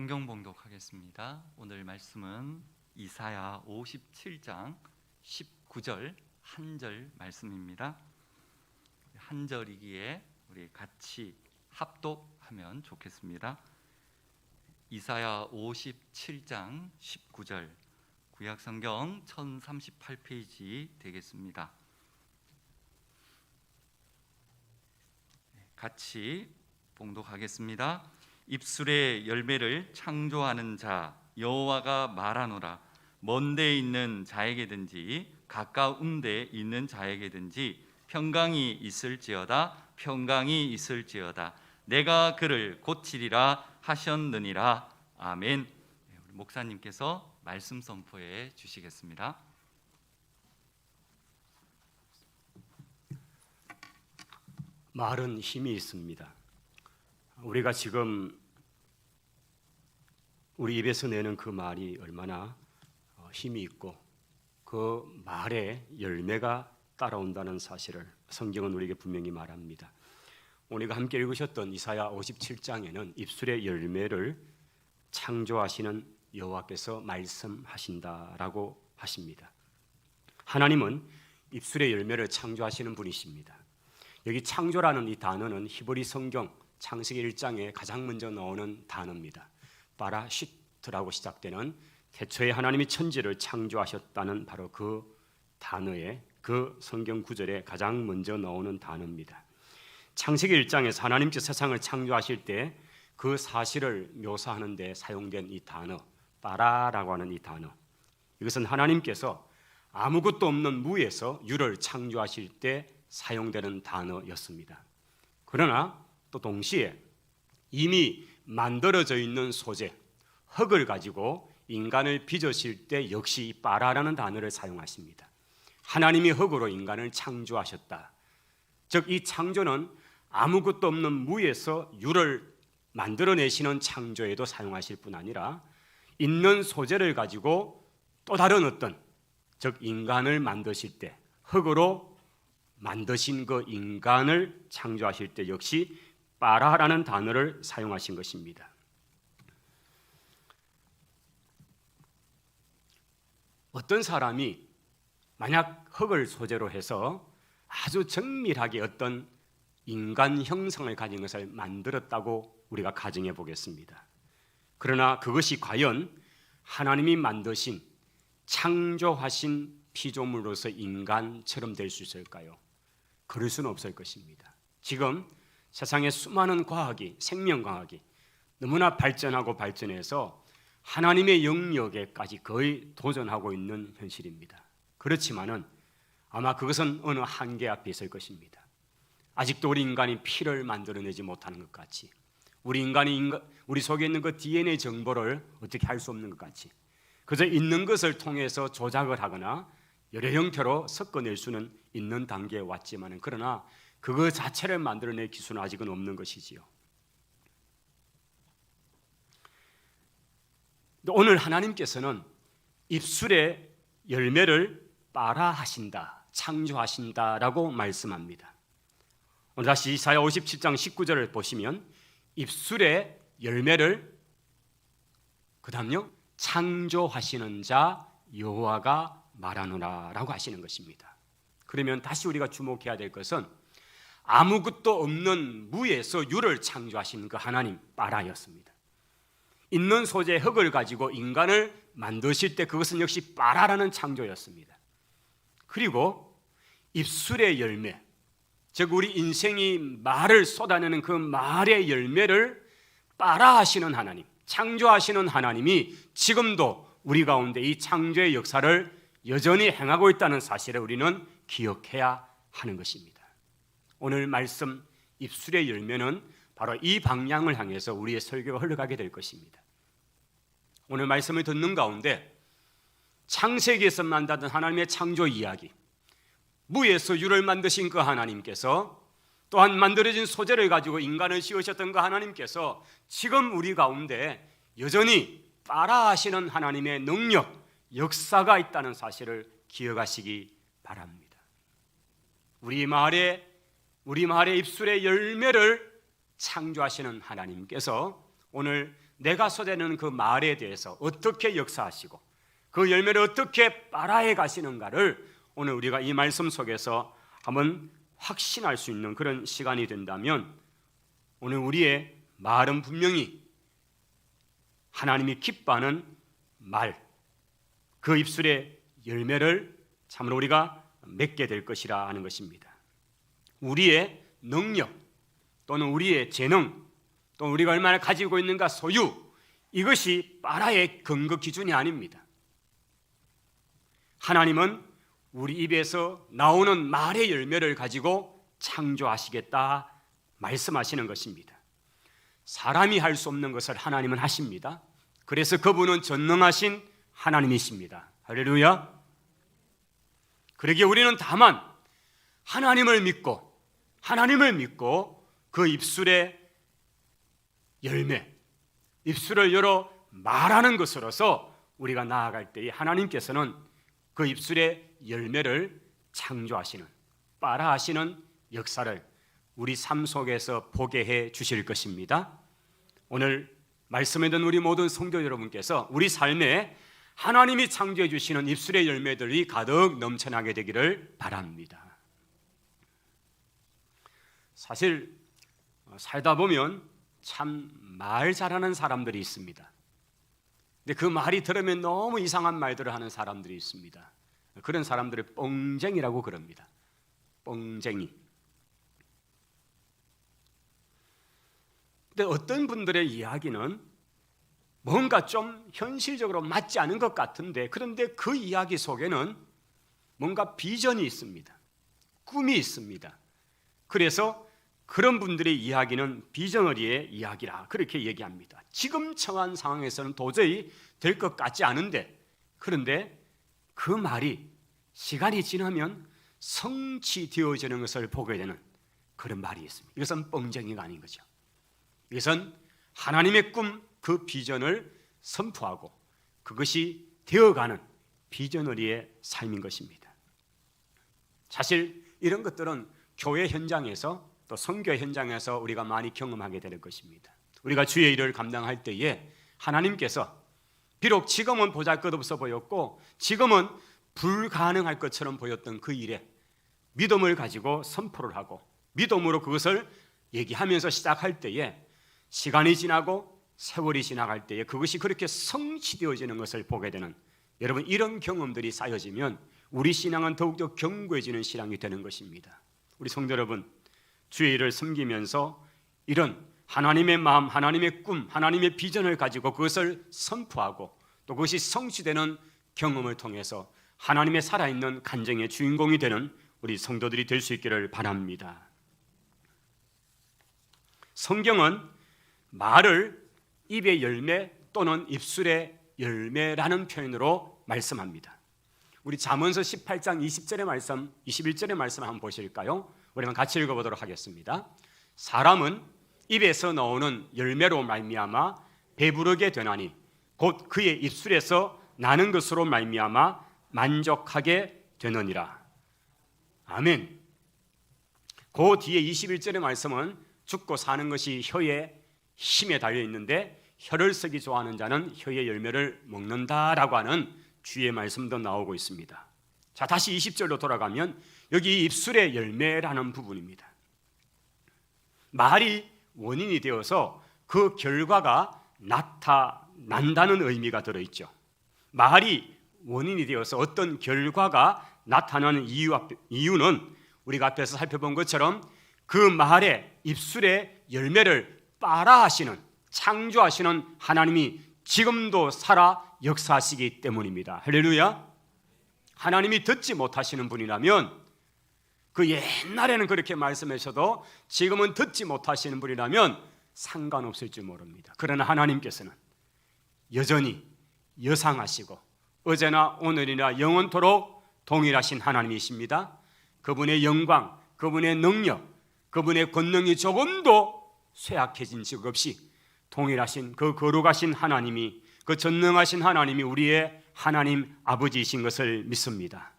성경 봉독하겠습니다. 오늘 말씀은 이사야 57장 19절 한 절 말씀입니다. 한 절이기에 우리 같이 합독하면 좋겠습니다. 이사야 57장 19절 구약성경 1038페이지 되겠습니다. 같이 봉독하겠습니다. 입술의 열매를 창조하는 자 여호와가 말하노라. 먼 데 있는 자에게든지 가까운 데 있는 자에게든지 평강이 있을지어다. 내가 그를 고치리라 하셨느니라. 아멘. 우리 목사님께서 말씀 선포해 주시겠습니다. 말은 힘이 있습니다. 우리가 지금 우리 입에서 내는 그 말이 얼마나 힘이 있고 그 말에 열매가 따라온다는 사실을 성경은 우리에게 분명히 말합니다. 우리가 함께 읽으셨던 이사야 57장에는 입술의 열매를 창조하시는 여호와께서 말씀하신다라고 하십니다. 하나님은 입술의 열매를 창조하시는 분이십니다. 여기 창조라는 이 단어는 히브리 성경 창세기 1장에 가장 먼저 나오는 단어입니다. 바라시트라고 시작되는 태초에 하나님이 천지를 창조하셨다는 바로 그 단어에 그 성경 구절에 가장 먼저 나오는 단어입니다. 창세기 1장에서 하나님께서 세상을 창조하실 때 그 사실을 묘사하는 데 사용된 이 단어 바라라고 하는 이 단어, 이것은 하나님께서 아무것도 없는 무에서 유를 창조하실 때 사용되는 단어였습니다. 그러나 또 동시에 이미 만들어져 있는 소재 흙을 가지고 인간을 빚으실 때 역시 이 바라라는 단어를 사용하십니다. 하나님이 흙으로 인간을 창조하셨다. 즉 이 창조는 아무것도 없는 무에서 유를 만들어내시는 창조에도 사용하실 뿐 아니라 있는 소재를 가지고 또 다른 어떤 즉 인간을 만드실 때 흙으로 만드신 그 인간을 창조하실 때 역시 바라라는 단어를 사용하신 것입니다. 어떤 사람이 만약 흙을 소재로 해서 아주 정밀하게 어떤 인간 형상을 가진 것을 만들었다고 우리가 가정해 보겠습니다. 그러나 그것이 과연 하나님이 만드신 창조하신 피조물로서 인간처럼 될 수 있을까요? 그럴 수는 없을 것입니다. 지금 세상의 수많은 과학이, 생명과학이 너무나 발전하고 발전해서 하나님의 영역에까지 거의 도전하고 있는 현실입니다. 그렇지만은 아마 그것은 어느 한계 앞에 있을 것입니다. 아직도 우리 인간이 피를 만들어내지 못하는 것 같이, 우리 인간이 우리 속에 있는 그 DNA 정보를 어떻게 할 수 없는 것 같이, 그저 있는 것을 통해서 조작을 하거나 여러 형태로 섞어낼 수는 있는 단계에 왔지만은 그러나 그거 자체를 만들어낼 기술은 아직은 없는 것이지요. 오늘 하나님께서는 입술의 열매를 바라하신다, 창조하신다라고 말씀합니다. 오늘 다시 이사야 57장 19절을 보시면 입술의 열매를 그 다음요 창조하시는 자 여호와가 말하노라라고 하시는 것입니다. 그러면 다시 우리가 주목해야 될 것은 아무것도 없는 무에서 유를 창조하신 그 하나님 바라였습니다. 있는 소재 흙을 가지고 인간을 만드실 때 그것은 역시 바라라는 창조였습니다. 그리고 입술의 열매, 즉 우리 인생이 말을 쏟아내는 그 말의 열매를 바라하시는 하나님, 창조하시는 하나님이 지금도 우리 가운데 이 창조의 역사를 여전히 행하고 있다는 사실을 우리는 기억해야 하는 것입니다. 오늘 말씀 입술의 열매는 바로 이 방향을 향해서 우리의 설교가 흘러가게 될 것입니다. 오늘 말씀을 듣는 가운데 창세기에서 만나던 하나님의 창조 이야기, 무에서 유를 만드신 그 하나님께서 또한 만들어진 소재를 가지고 인간을 씌우셨던 그 하나님께서 지금 우리 가운데 여전히 바라하시는 하나님의 능력, 역사가 있다는 사실을 기억하시기 바랍니다. 우리 마을의 입술의 열매를 창조하시는 하나님께서 오늘 내가 쏟아내는 그 말에 대해서 어떻게 역사하시고 그 열매를 어떻게 빨아해 가시는가를 오늘 우리가 이 말씀 속에서 한번 확신할 수 있는 그런 시간이 된다면 오늘 우리의 말은 분명히 하나님이 기뻐하는 말, 그 입술의 열매를 참으로 우리가 맺게 될 것이라 하는 것입니다. 우리의 능력 또는 우리의 재능 또 우리가 얼마나 가지고 있는가 소유, 이것이 빨아의 근거 기준이 아닙니다. 하나님은 우리 입에서 나오는 말의 열매를 가지고 창조하시겠다 말씀하시는 것입니다. 사람이 할 수 없는 것을 하나님은 하십니다. 그래서 그분은 전능하신 하나님이십니다. 할렐루야. 그러기에 우리는 다만 하나님을 믿고 그 입술의 열매, 입술을 열어 말하는 것으로서 우리가 나아갈 때에 하나님께서는 그 입술의 열매를 창조하시는, 빨아하시는 역사를 우리 삶 속에서 보게 해 주실 것입니다. 오늘 말씀에 듣는 우리 모든 성도 여러분께서 우리 삶에 하나님이 창조해 주시는 입술의 열매들이 가득 넘쳐나게 되기를 바랍니다. 사실 살다 보면 참 말 잘하는 사람들이 있습니다. 근데 그 말이 들으면 너무 이상한 말들을 하는 사람들이 있습니다. 그런 사람들을 뻥쟁이라고 그럽니다. 뻥쟁이. 근데 어떤 분들의 이야기는 뭔가 좀 현실적으로 맞지 않은 것 같은데, 그런데 그 이야기 속에는 뭔가 비전이 있습니다. 꿈이 있습니다. 그래서 그런 분들의 이야기는 비저너리의 이야기라 그렇게 얘기합니다. 지금 처한 상황에서는 도저히 될 것 같지 않은데, 그런데 그 말이 시간이 지나면 성취되어지는 것을 보게 되는 그런 말이 있습니다. 이것은 뻥쟁이가 아닌 거죠. 이것은 하나님의 꿈, 그 비전을 선포하고 그것이 되어가는 비저너리의 삶인 것입니다. 사실 이런 것들은 교회 현장에서 또 선교 현장에서 우리가 많이 경험하게 될 것입니다. 우리가 주의 일을 감당할 때에 하나님께서 비록 지금은 보잘것없어 보였고 지금은 불가능할 것처럼 보였던 그 일에 믿음을 가지고 선포를 하고 믿음으로 그것을 얘기하면서 시작할 때에 시간이 지나고 세월이 지나갈 때에 그것이 그렇게 성취되어지는 것을 보게 되는, 여러분 이런 경험들이 쌓여지면 우리 신앙은 더욱더 견고해지는 신앙이 되는 것입니다. 우리 성도 여러분, 주의 일을 섬기면서 이런 하나님의 마음, 하나님의 꿈, 하나님의 비전을 가지고 그것을 선포하고 또 그것이 성취되는 경험을 통해서 하나님의 살아있는 간증의 주인공이 되는 우리 성도들이 될 수 있기를 바랍니다. 성경은 말을 입의 열매 또는 입술의 열매라는 표현으로 말씀합니다. 우리 잠언서 18장 20절의 말씀, 21절의 말씀 한번 보실까요? 우리만 같이 읽어보도록 하겠습니다. 사람은 입에서 나오는 열매로 말미암아 배부르게 되나니 곧 그의 입술에서 나는 것으로 말미암아 만족하게 되느니라. 아멘. 그 뒤에 21절의 말씀은 죽고 사는 것이 혀의 힘에 달려 있는데 혀를 쓰기 좋아하는 자는 혀의 열매를 먹는다라고 하는 주의 말씀도 나오고 있습니다. 자, 다시 20절로 돌아가면 여기 입술의 열매라는 부분입니다. 말이 원인이 되어서 그 결과가 나타난다는 의미가 들어있죠. 말이 원인이 되어서 어떤 결과가 나타나는 이유는 우리가 앞에서 살펴본 것처럼 그 말의 입술의 열매를 빨아하시는, 창조하시는 하나님이 지금도 살아 역사하시기 때문입니다. 할렐루야. 하나님이 듣지 못하시는 분이라면, 그 옛날에는 그렇게 말씀하셔도 지금은 듣지 못하시는 분이라면 상관없을지 모릅니다. 그러나 하나님께서는 여전히 여상하시고 어제나 오늘이나 영원토록 동일하신 하나님이십니다. 그분의 영광, 그분의 능력, 그분의 권능이 조금도 쇠약해진 적 없이 동일하신 그 거룩하신 하나님이, 그 전능하신 하나님이 우리의 하나님 아버지이신 것을 믿습니다.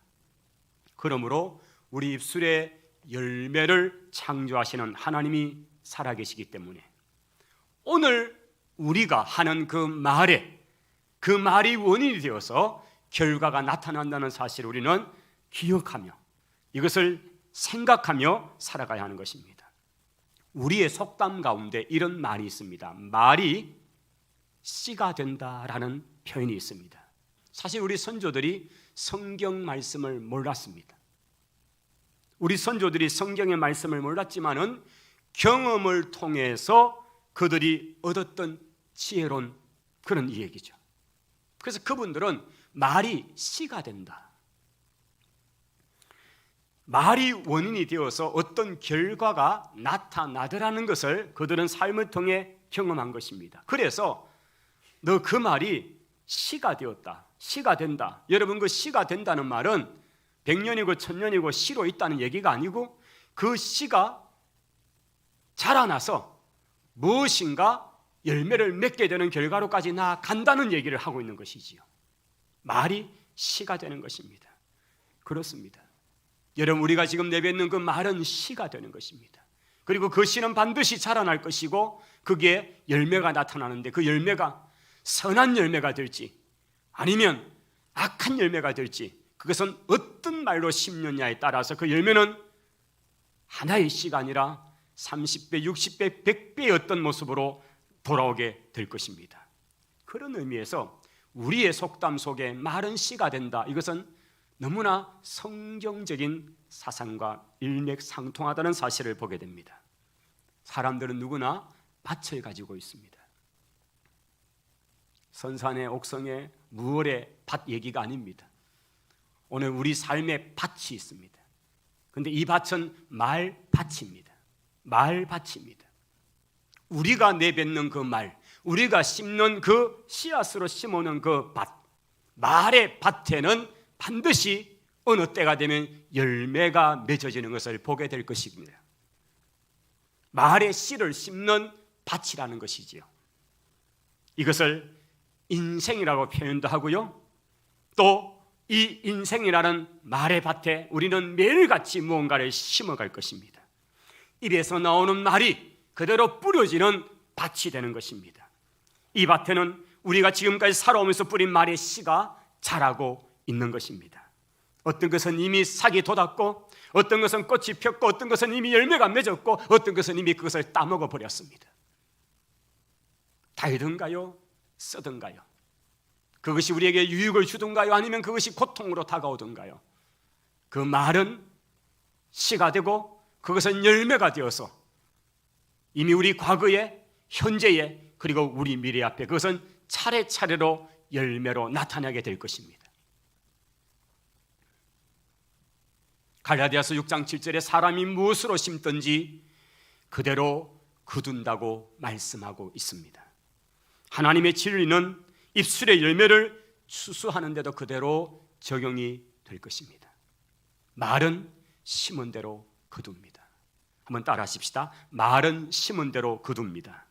그러므로 우리 입술의 열매를 창조하시는 하나님이 살아계시기 때문에 오늘 우리가 하는 그 말이 원인이 되어서 결과가 나타난다는 사실을 우리는 기억하며 이것을 생각하며 살아가야 하는 것입니다. 우리의 속담 가운데 이런 말이 있습니다. 말이 씨가 된다라는 표현이 있습니다. 사실 우리 선조들이 성경 말씀을 몰랐습니다. 우리 선조들이 성경의 말씀을 몰랐지만은 경험을 통해서 그들이 얻었던 지혜로운 그런 이야기죠. 그래서 그분들은 말이 씨가 된다, 말이 원인이 되어서 어떤 결과가 나타나더라는 것을 그들은 삶을 통해 경험한 것입니다. 그래서 너 그 말이 씨가 되었다, 씨가 된다. 여러분, 그 씨가 된다는 말은 100년이고 1000년이고 씨로 있다는 얘기가 아니고 그 씨가 자라나서 무엇인가 열매를 맺게 되는 결과로까지 나아간다는 얘기를 하고 있는 것이지요. 말이 씨가 되는 것입니다. 그렇습니다. 여러분, 우리가 지금 내뱉는 그 말은 씨가 되는 것입니다. 그리고 그 씨는 반드시 자라날 것이고 그게 열매가 나타나는데 그 열매가 선한 열매가 될지 아니면 악한 열매가 될지 그것은 어떤 말로 심느냐에 따라서 그 열매는 하나의 씨가 아니라 30배, 60배, 100배의 어떤 모습으로 돌아오게 될 것입니다. 그런 의미에서 우리의 속담 속에 말은 씨가 된다, 이것은 너무나 성경적인 사상과 일맥상통하다는 사실을 보게 됩니다. 사람들은 누구나 밭을 가지고 있습니다. 선산의 옥성의 무월의 밭 얘기가 아닙니다. 오늘 우리 삶의 밭이 있습니다. 그런데 이 밭은 말밭입니다. 말밭입니다. 우리가 내뱉는 그 말, 우리가 심는 그 씨앗으로 심어놓은 그 밭, 말의 밭에는 반드시 어느 때가 되면 열매가 맺어지는 것을 보게 될 것입니다. 말의 씨를 심는 밭이라는 것이지요. 이것을 인생이라고 표현도 하고요, 또 이 인생이라는 말의 밭에 우리는 매일같이 무언가를 심어갈 것입니다. 입에서 나오는 말이 그대로 뿌려지는 밭이 되는 것입니다. 이 밭에는 우리가 지금까지 살아오면서 뿌린 말의 씨가 자라고 있는 것입니다. 어떤 것은 이미 싹이 돋았고, 어떤 것은 꽃이 폈고, 어떤 것은 이미 열매가 맺었고, 어떤 것은 이미 그것을 따먹어 버렸습니다. 달든가요? 쓰든가요? 그것이 우리에게 유익을 주든가요? 아니면 그것이 고통으로 다가오든가요? 그 말은 씨가 되고 그것은 열매가 되어서 이미 우리 과거에, 현재에, 그리고 우리 미래 앞에 그것은 차례차례로 열매로 나타나게 될 것입니다. 갈라디아서 6장 7절에 사람이 무엇으로 심든지 그대로 거둔다고 말씀하고 있습니다. 하나님의 진리는 입술의 열매를 추수하는데도 그대로 적용이 될 것입니다. 말은 심은 대로 거둡니다. 한번 따라 하십시다. 말은 심은 대로 거둡니다.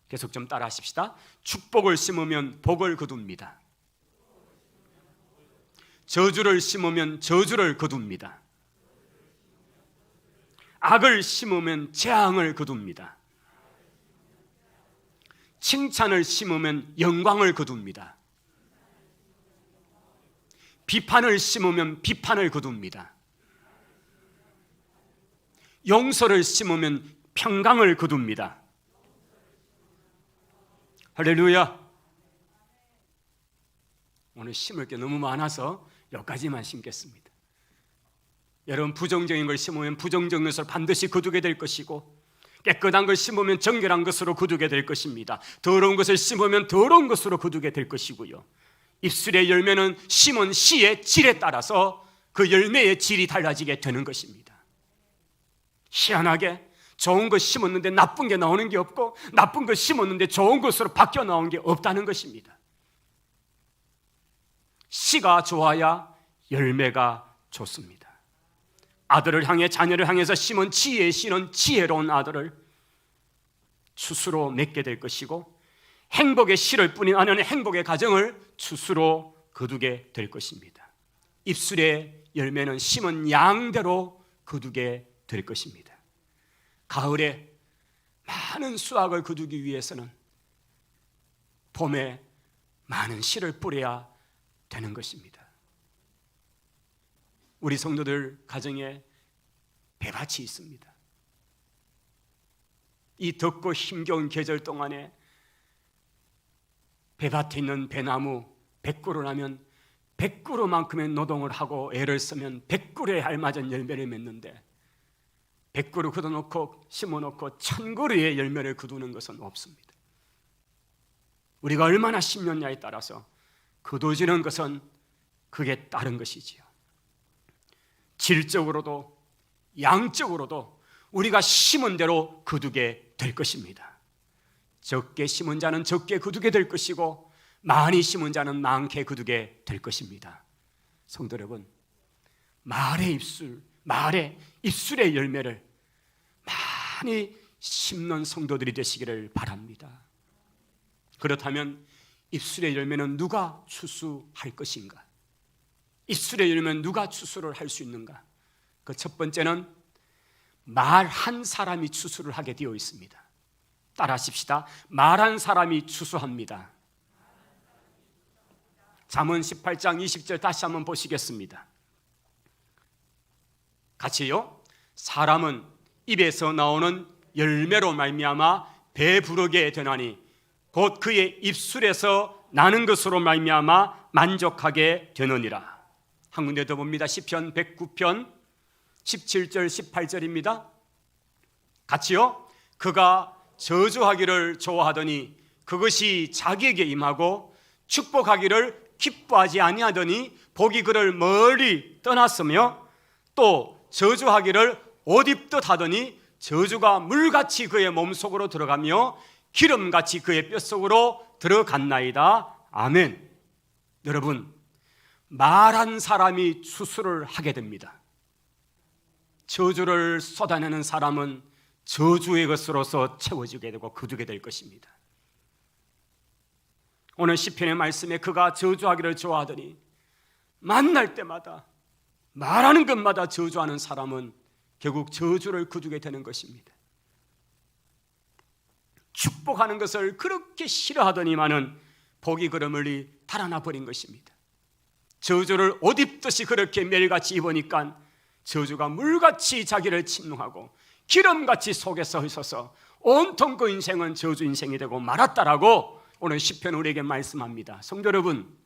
계속 좀 따라 하십시다. 축복을 심으면 복을 거둡니다. 저주를 심으면 저주를 거둡니다. 악을 심으면 재앙을 거둡니다. 칭찬을 심으면 영광을 거둡니다. 비판을 심으면 비판을 거둡니다. 용서를 심으면 평강을 거둡니다. 할렐루야. 오늘 심을 게 너무 많아서 여기까지만 심겠습니다. 여러분, 부정적인 걸 심으면 부정적인 것을 반드시 거두게 될 것이고, 깨끗한 걸 심으면 정결한 것으로 거두게 될 것입니다. 더러운 것을 심으면 더러운 것으로 거두게 될 것이고요. 입술의 열매는 심은 씨의 질에 따라서 그 열매의 질이 달라지게 되는 것입니다. 희한하게 좋은 거 심었는데 나쁜 게 나오는 게 없고, 나쁜 거 심었는데 좋은 것으로 바뀌어 나온 게 없다는 것입니다. 씨가 좋아야 열매가 좋습니다. 아들을 향해, 자녀를 향해서 심은 지혜의 씨는 지혜로운 아들을 추수로 맺게 될 것이고, 행복의 씨를 뿌린 아내는 행복의 가정을 추수로 거두게 될 것입니다. 입술의 열매는 심은 양대로 거두게 될 것입니다. 가을에 많은 수확을 거두기 위해서는 봄에 많은 씨를 뿌려야 되는 것입니다. 우리 성도들 가정에 배밭이 있습니다. 이 덥고 힘겨운 계절 동안에 배밭에 있는 배나무 100그루 나면 100그루만큼의 노동을 하고 애를 쓰면 100그루에 알맞은 열매를 맺는데 100그루 걷어놓고 심어놓고 1000그루의 열매를 거두는 것은 없습니다. 우리가 얼마나 심느냐에 따라서 거두어지는 것은 그게 다른 것이지요. 질적으로도 양적으로도 우리가 심은 대로 거두게 될 것입니다. 적게 심은 자는 적게 거두게 될 것이고 많이 심은 자는 많게 거두게 될 것입니다. 성도 여러분, 말의 입술의 열매를 많이 심는 성도들이 되시기를 바랍니다. 그렇다면 입술의 열매는 누가 추수할 것인가? 입술의 열매는 누가 추수를 할 수 있는가? 그 첫 번째는 말한 사람이 추수를 하게 되어 있습니다. 따라하십시다. 말한 사람이 추수합니다. 잠언 18장 20절 다시 한번 보시겠습니다. 같이요. 사람은 입에서 나오는 열매로 말미암아 배부르게 되나니 곧 그의 입술에서 나는 것으로 말미암아 만족하게 되느니라. 한 군데 더 봅니다. 시편 109편 17절 18절입니다. 같이요. 그가 저주하기를 좋아하더니 그것이 자기에게 임하고 축복하기를 기뻐하지 아니하더니 복이 그를 멀리 떠났으며 또 저주하기를 옷 입듯 하더니 저주가 물같이 그의 몸속으로 들어가며 기름같이 그의 뼛속으로 들어갔나이다. 아멘. 여러분, 말한 사람이 추수를 하게 됩니다. 저주를 쏟아내는 사람은 저주의 것으로서 채워지게 되고 거두게 될 것입니다. 오늘 시편의 말씀에 그가 저주하기를 좋아하더니 만날 때마다 말하는 것마다 저주하는 사람은 결국 저주를 거두게 되는 것입니다. 축복하는 것을 그렇게 싫어하더니만은 복이 그를 멀리 달아나 버린 것입니다. 저주를 옷 입듯이 그렇게 매일같이 입으니까 저주가 물같이 자기를 침노하고 기름같이 속에서 있어서 온통 그 인생은 저주 인생이 되고 말았다라고 오늘 시편 우리에게 말씀합니다. 성도 여러분,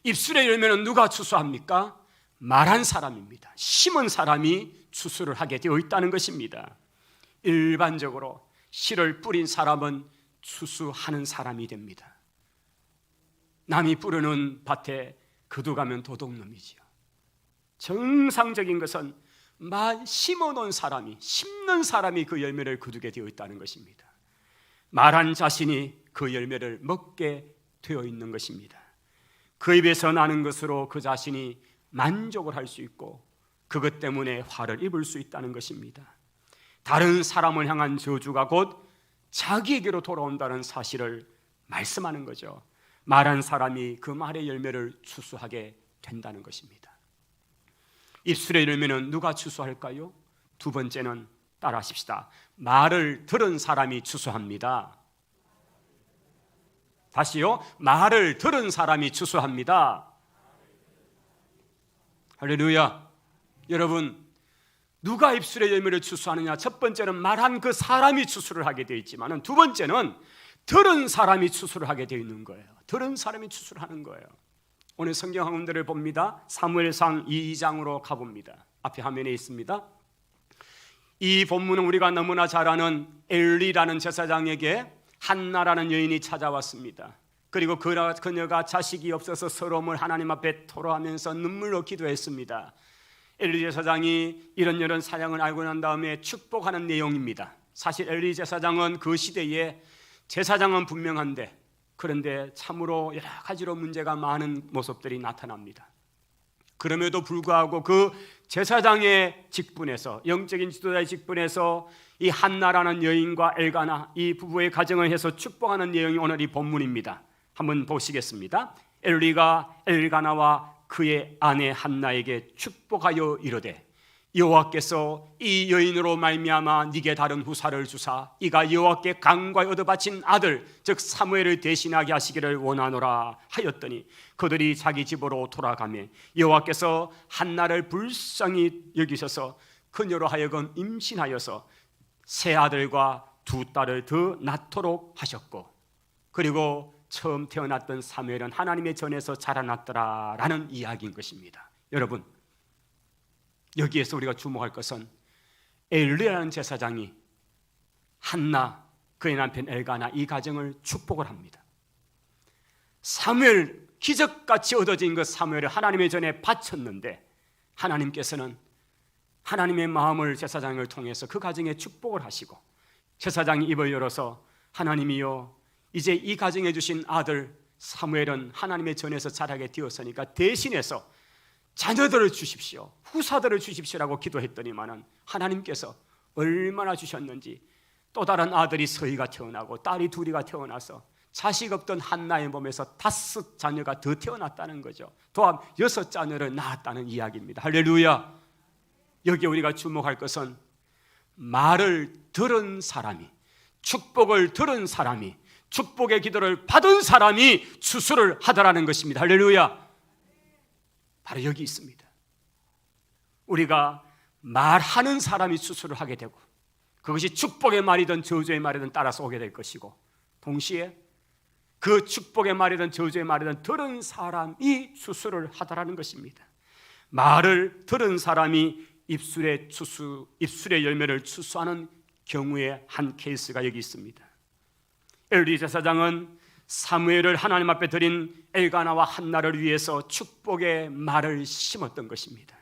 입술의 열매는 누가 추수합니까? 말한 사람입니다. 심은 사람이 추수를 하게 되어 있다는 것입니다. 일반적으로 씨를 뿌린 사람은 추수하는 사람이 됩니다. 남이 뿌리는 밭에 거두가면 도둑놈이지요. 정상적인 것은 심어놓은 사람이, 심는 사람이 그 열매를 거두게 되어 있다는 것입니다. 말한 자신이 그 열매를 먹게 되어 있는 것입니다. 그 입에서 나는 것으로 그 자신이 만족을 할 수 있고 그것 때문에 화를 입을 수 있다는 것입니다. 다른 사람을 향한 저주가 곧 자기에게로 돌아온다는 사실을 말씀하는 거죠. 말한 사람이 그 말의 열매를 추수하게 된다는 것입니다. 입술의 열매는 누가 추수할까요? 두 번째는 따라하십시다. 말을 들은 사람이 추수합니다. 다시요. 말을 들은 사람이 추수합니다. 할렐루야. 여러분, 누가 입술의 열매를 추수하느냐? 첫 번째는 말한 그 사람이 추수를 하게 되어 있지만 두 번째는 들은 사람이 추수를 하게 되어 있는 거예요. 들은 사람이 추수를 하는 거예요. 오늘 성경 한군데를 봅니다. 사무엘상 2장으로 가봅니다. 앞에 화면에 있습니다. 이 본문은 우리가 너무나 잘 아는 엘리라는 제사장에게 한나라는 여인이 찾아왔습니다. 그리고 그녀가 자식이 없어서 서러움을 하나님 앞에 토로하면서 눈물로 기도했습니다. 엘리 제사장이 이런 사양을 알고 난 다음에 축복하는 내용입니다. 사실 엘리 제사장은 그 시대에 제사장은 분명한데 그런데 참으로 여러 가지로 문제가 많은 모습들이 나타납니다. 그럼에도 불구하고 그 제사장의 직분에서, 영적인 지도자의 직분에서 이 한나라는 여인과 엘가나 이 부부의 가정을 해서 축복하는 내용이 오늘 이 본문입니다. 한번 보시겠습니다. 엘리가 엘가나와 그의 아내 한나에게 축복하여 이르되 여호와께서 이 여인으로 말미암아 네게 다른 후사를 주사 이가 여호와께 강구하여 얻어 바친 아들 즉 사무엘을 대신하게 하시기를 원하노라 하였더니 그들이 자기 집으로 돌아가며 여호와께서 한나를 불쌍히 여기셔서 그녀로 하여금 임신하여서 세 아들과 두 딸을 더 낳도록 하셨고 그리고 처음 태어났던 사무엘은 하나님의 전에서 자라났더라라는 이야기인 것입니다. 여러분, 여기에서 우리가 주목할 것은 엘리야라는 제사장이 한나 그의 남편 엘가나 이 가정을 축복을 합니다. 사무엘 기적같이 얻어진 그 사무엘을 하나님의 전에 바쳤는데 하나님께서는 하나님의 마음을 제사장을 통해서 그 가정에 축복을 하시고 제사장이 입을 열어서 하나님이여 이제 이 가정에 주신 아들 사무엘은 하나님의 전에서 자라게 되었으니까 대신해서 자녀들을 주십시오, 후사들을 주십시오라고 기도했더니만은 하나님께서 얼마나 주셨는지 또 다른 아들이 서희가 태어나고 딸이 둘이가 태어나서 자식 없던 한나의 몸에서 5 자녀가 더 태어났다는 거죠. 또한 6 자녀를 낳았다는 이야기입니다. 할렐루야. 여기 우리가 주목할 것은 말을 들은 사람이, 축복을 들은 사람이, 축복의 기도를 받은 사람이 추수를 하더라는 것입니다. 할렐루야. 바로 여기 있습니다. 우리가 말하는 사람이 추수를 하게 되고 그것이 축복의 말이든 저주의 말이든 따라서 오게 될 것이고 동시에 그 축복의 말이든 저주의 말이든 들은 사람이 추수를 하더라는 것입니다. 말을 들은 사람이 입술의 열매를 추수하는 경우의 한 케이스가 여기 있습니다. 엘리 제사장은 사무엘을 하나님 앞에 드린 엘가나와 한나를 위해서 축복의 말을 심었던 것입니다.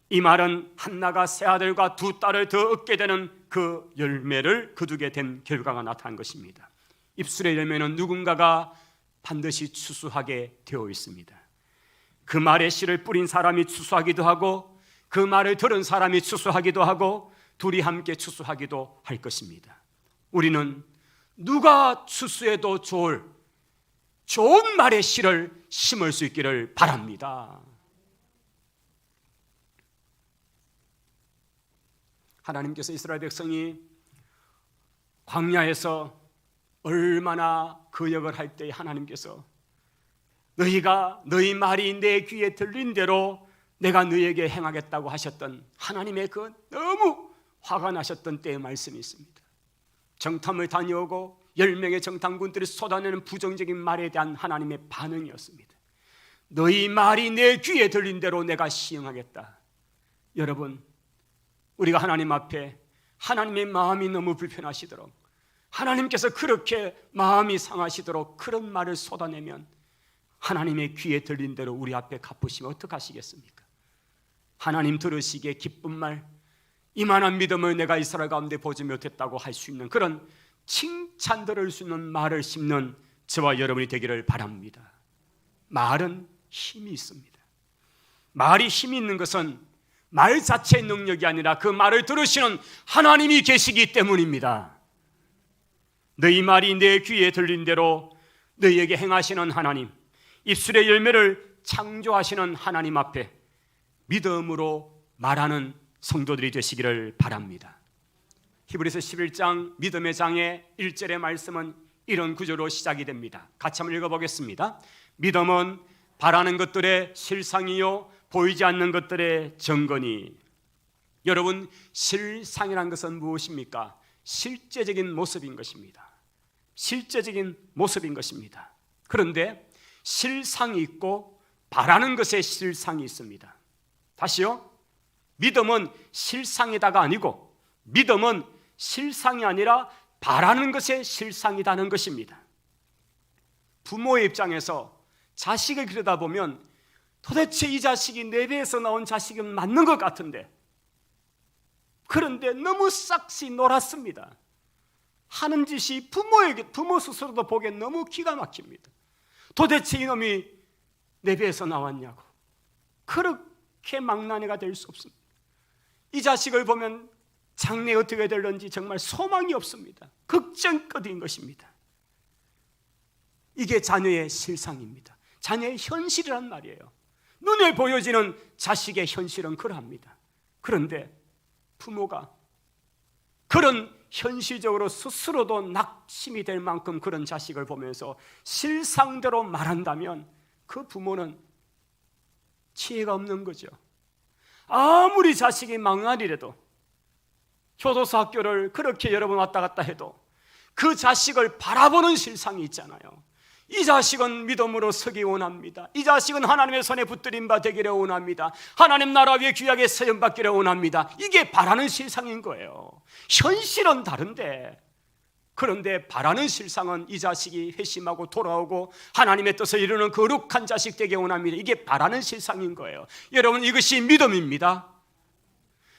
이 말은 한나가 세 아들과 두 딸을 더 얻게 되는 그 열매를 거두게 된 결과가 나타난 것입니다. 입술의 열매는 누군가가 반드시 추수하게 되어 있습니다. 그 말의 씨를 뿌린 사람이 추수하기도 하고 그 말을 들은 사람이 추수하기도 하고 둘이 함께 추수하기도 할 것입니다. 우리는 누가 추수해도 좋은 말의 씨를 심을 수 있기를 바랍니다. 하나님께서 이스라엘 백성이 광야에서 얼마나 거역을 할 때 하나님께서 너희 말이 내 귀에 들린 대로 내가 너희에게 행하겠다고 하셨던 하나님의 그 너무 화가 나셨던 때의 말씀이 있습니다. 정탐을 다녀오고 10명의 정탐꾼들이 쏟아내는 부정적인 말에 대한 하나님의 반응이었습니다. 너희 말이 내 귀에 들린 대로 내가 시행하겠다. 여러분, 우리가 하나님 앞에 하나님의 마음이 너무 불편하시도록 하나님께서 그렇게 마음이 상하시도록 그런 말을 쏟아내면 하나님의 귀에 들린 대로 우리 앞에 갚으시면 어떡하시겠습니까? 하나님 들으시기에 기쁜 말, 이만한 믿음을 내가 이스라엘 가운데 보지 못했다고 할 수 있는 그런 칭찬 들을 수 있는 말을 심는 저와 여러분이 되기를 바랍니다. 말은 힘이 있습니다. 말이 힘이 있는 것은 말 자체의 능력이 아니라 그 말을 들으시는 하나님이 계시기 때문입니다. 너희 말이 내 귀에 들린 대로 너희에게 행하시는 하나님, 입술의 열매를 창조하시는 하나님 앞에 믿음으로 말하는 성도들이 되시기를 바랍니다. 히브리서 11장 믿음의 장의 1절의 말씀은 이런 구조로 시작이 됩니다. 같이 한번 읽어보겠습니다. 믿음은 바라는 것들의 실상이요 보이지 않는 것들의 증거니. 여러분, 실상이란 것은 무엇입니까? 실제적인 모습인 것입니다. 실제적인 모습인 것입니다. 그런데 실상이 있고 바라는 것의 실상이 있습니다. 다시요. 믿음은 실상이다가 아니고 믿음은 실상이 아니라 바라는 것의 실상이다는 것입니다. 부모의 입장에서 자식을 기르다 보면 도대체 이 자식이 내 배에서 나온 자식은 맞는 것 같은데 그런데 너무 싹시 놀았습니다. 하는 짓이 부모 스스로도 보기엔 너무 기가 막힙니다. 도대체 이놈이 내 배에서 나왔냐고. 그렇게 망나니가 될 수 없습니다. 이 자식을 보면 장래 어떻게 될런지 정말 소망이 없습니다. 걱정 끝인 것입니다. 이게 자녀의 실상입니다. 자녀의 현실이란 말이에요. 눈에 보여지는 자식의 현실은 그러합니다. 그런데 부모가 그런 현실적으로 스스로도 낙심이 될 만큼 그런 자식을 보면서 실상대로 말한다면 그 부모는 지혜가 없는 거죠. 아무리 자식이 망나니라도 교도소 학교를 그렇게 여러 번 왔다 갔다 해도 그 자식을 바라보는 실상이 있잖아요. 이 자식은 믿음으로 서기 원합니다. 이 자식은 하나님의 손에 붙들림 바 되기를 원합니다. 하나님 나라 위에 귀하게 세움받기를 원합니다. 이게 바라는 실상인 거예요. 현실은 다른데, 그런데 바라는 실상은 이 자식이 회심하고 돌아오고 하나님의 뜻을 이루는 거룩한 자식 되기 원합니다. 이게 바라는 실상인 거예요. 여러분, 이것이 믿음입니다.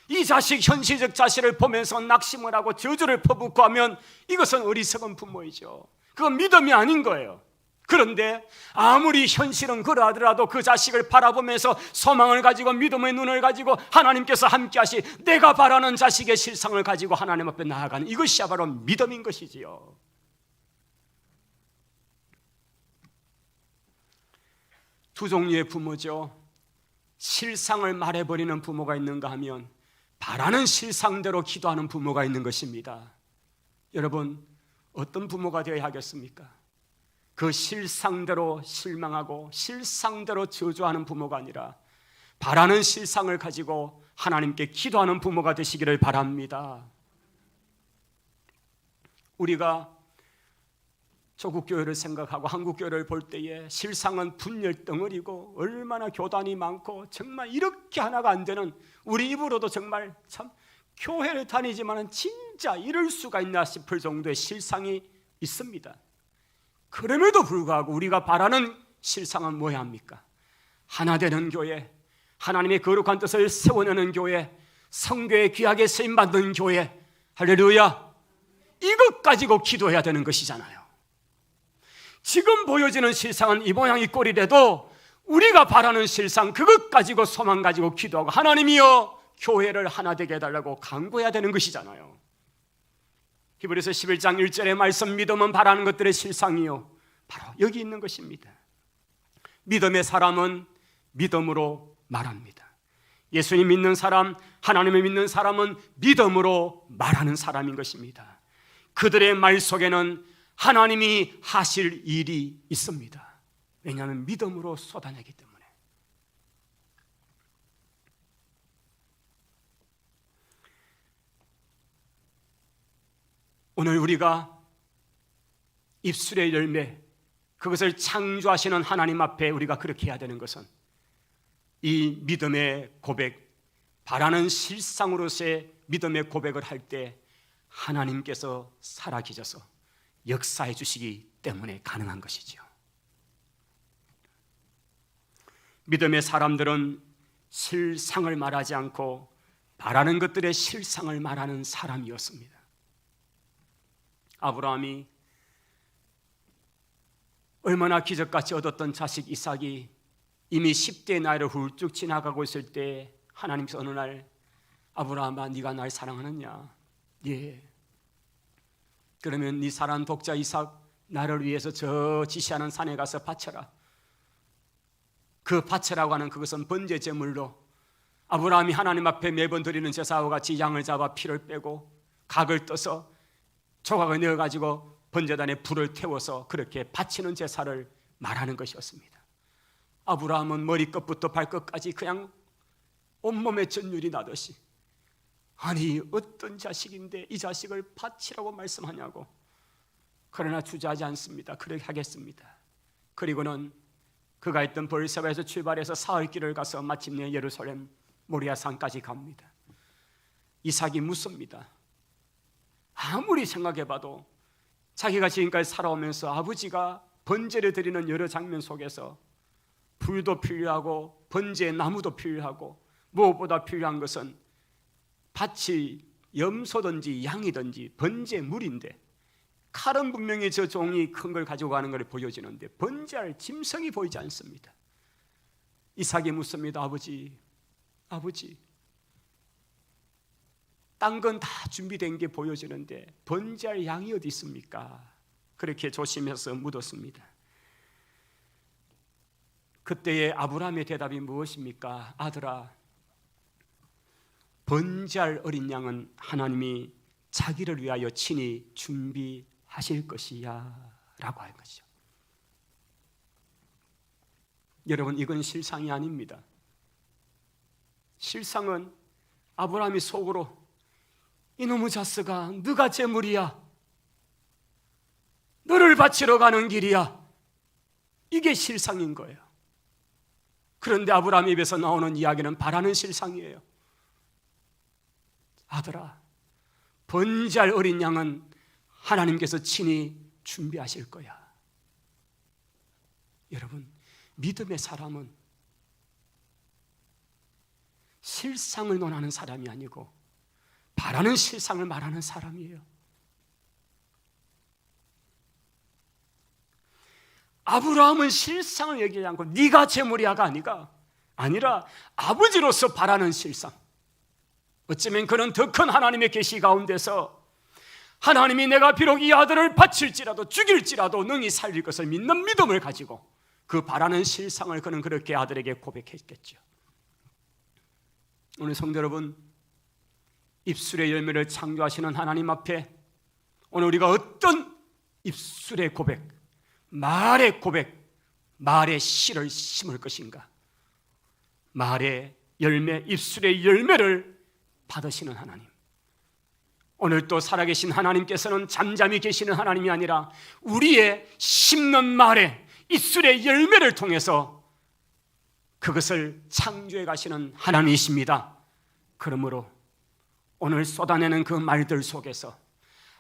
이 자식, 현실적 자식을 보면서 낙심을 하고 저주를 퍼붓고 하면 이것은 어리석은 부모이죠. 그건 믿음이 아닌 거예요. 그런데 아무리 현실은 그러하더라도 그 자식을 바라보면서 소망을 가지고 믿음의 눈을 가지고 하나님께서 함께 하시 내가 바라는 자식의 실상을 가지고 하나님 앞에 나아가는 이것이 바로 믿음인 것이지요. 두 종류의 부모죠. 실상을 말해버리는 부모가 있는가 하면 바라는 실상대로 기도하는 부모가 있는 것입니다. 여러분, 어떤 부모가 되어야 하겠습니까? 그 실상대로 실망하고 실상대로 저주하는 부모가 아니라 바라는 실상을 가지고 하나님께 기도하는 부모가 되시기를 바랍니다. 우리가 조국교회를 생각하고 한국교회를 볼 때에 실상은 분열 덩어리고 얼마나 교단이 많고 정말 이렇게 하나가 안 되는, 우리 입으로도 정말 참 교회를 다니지만 진짜 이럴 수가 있나 싶을 정도의 실상이 있습니다. 그럼에도 불구하고 우리가 바라는 실상은 뭐야 합니까? 하나 되는 교회, 하나님의 거룩한 뜻을 세워내는 교회, 성교에 귀하게 쓰임받는 교회, 할렐루야! 이것 가지고 기도해야 되는 것이잖아요. 지금 보여지는 실상은 이 모양이 꼴이라도 우리가 바라는 실상, 그것 가지고 소망 가지고 기도하고 하나님이여 교회를 하나 되게 해달라고 간구해야 되는 것이잖아요. 히브리서 11장 1절의 말씀, 믿음은 바라는 것들의 실상이요, 바로 여기 있는 것입니다. 믿음의 사람은 믿음으로 말합니다. 예수님 믿는 사람, 하나님을 믿는 사람은 믿음으로 말하는 사람인 것입니다. 그들의 말 속에는 하나님이 하실 일이 있습니다. 왜냐하면 믿음으로 쏟아내기 때문에. 오늘 우리가 입술의 열매, 그것을 창조하시는 하나님 앞에 우리가 그렇게 해야 되는 것은 이 믿음의 고백, 바라는 실상으로서의 믿음의 고백을 할 때 하나님께서 살아계셔서 역사해 주시기 때문에 가능한 것이죠. 믿음의 사람들은 실상을 말하지 않고 바라는 것들의 실상을 말하는 사람이었습니다. 아브라함이 얼마나 기적같이 얻었던 자식 이삭이 이미 10대의 나이를 훌쩍 지나가고 있을 때 하나님께서 어느 날 아브라함아, 네가 날 사랑하느냐? 예. 그러면 네 사랑하는 독자 이삭 나를 위해서 저 지시하는 산에 가서 바쳐라. 그 바쳐라고 하는 그것은 번제 제물로 아브라함이 하나님 앞에 매번 드리는 제사와 같이 양을 잡아 피를 빼고 각을 떠서 조각을 내어가지고 번제단에 불을 태워서 그렇게 바치는 제사를 말하는 것이었습니다. 아브라함은 머리끝부터 발끝까지 그냥 온몸에 전율이 나듯이, 아니 어떤 자식인데 이 자식을 바치라고 말씀하냐고. 그러나 주저하지 않습니다. 그렇게 하겠습니다. 그리고는 그가 있던 벌세바에서 출발해서 사흘 길을 가서 마침내 예루살렘 모리아산까지 갑니다. 이삭이 묻습니다. 아무리 생각해봐도 자기가 지금까지 살아오면서 아버지가 번제를 드리는 여러 장면 속에서 불도 필요하고 번제의 나무도 필요하고 무엇보다 필요한 것은 밭이 염소든지 양이든지 번제물인데, 칼은 분명히 저 종이 큰 걸 가지고 가는 걸 보여지는데 번제할 짐승이 보이지 않습니다. 이삭이 묻습니다. 아버지, 딴 건 다 준비된 게 보여지는데 번제할 양이 어디 있습니까? 그렇게 조심해서 묻었습니다. 그때의 아브라함의 대답이 무엇입니까? 아들아, 번제할 어린 양은 하나님이 자기를 위하여 친히 준비하실 것이야 라고 한 것이죠. 여러분, 이건 실상이 아닙니다. 실상은 아브라함이 속으로 이놈의 자스가 너가 재물이야, 너를 바치러 가는 길이야, 이게 실상인 거예요. 그런데 아브라함 입에서 나오는 이야기는 바라는 실상이에요. 아들아, 번제할 어린 양은 하나님께서 친히 준비하실 거야. 여러분, 믿음의 사람은 실상을 논하는 사람이 아니고 바라는 실상을 말하는 사람이에요. 아브라함은 실상을 얘기하지 않고 네가 재물이야가 아니라 아버지로서 바라는 실상. 어쩌면 그는 더 큰 하나님의 계시 가운데서 하나님이 내가 비록 이 아들을 바칠지라도 죽일지라도 능히 살릴 것을 믿는 믿음을 가지고 그 바라는 실상을 그는 그렇게 아들에게 고백했겠죠. 오늘 성도 여러분, 입술의 열매를 창조하시는 하나님 앞에 오늘 우리가 어떤 입술의 고백, 말의 고백, 말의 씨를 심을 것인가? 말의 열매, 입술의 열매를 받으시는 하나님. 오늘 또 살아계신 하나님께서는 잠잠히 계시는 하나님이 아니라 우리의 심는 말에 입술의 열매를 통해서 그것을 창조해 가시는 하나님이십니다. 그러므로 오늘 쏟아내는 그 말들 속에서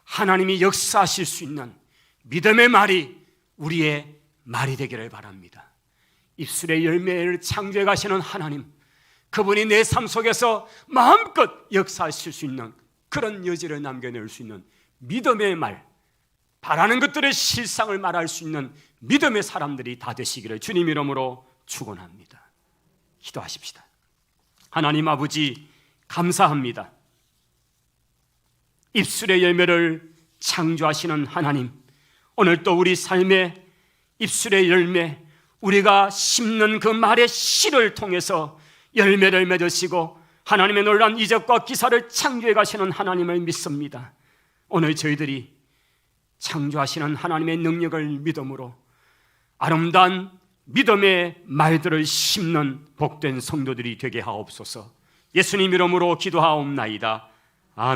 하나님이 역사하실 수 있는 믿음의 말이 우리의 말이 되기를 바랍니다. 입술의 열매를 창조해 가시는 하나님, 그분이 내 삶 속에서 마음껏 역사하실 수 있는 그런 여지를 남겨낼 수 있는 믿음의 말, 바라는 것들의 실상을 말할 수 있는 믿음의 사람들이 다 되시기를 주님 이름으로 축원합니다. 기도하십시다. 하나님 아버지, 감사합니다. 입술의 열매를 창조하시는 하나님, 오늘 또 우리 삶의 입술의 열매, 우리가 심는 그 말의 씨를 통해서 열매를 맺으시고 하나님의 놀라운 이적과 기사를 창조해 가시는 하나님을 믿습니다. 오늘 저희들이 창조하시는 하나님의 능력을 믿음으로 아름다운 믿음의 말들을 심는 복된 성도들이 되게 하옵소서. 예수님 이름으로 기도하옵나이다.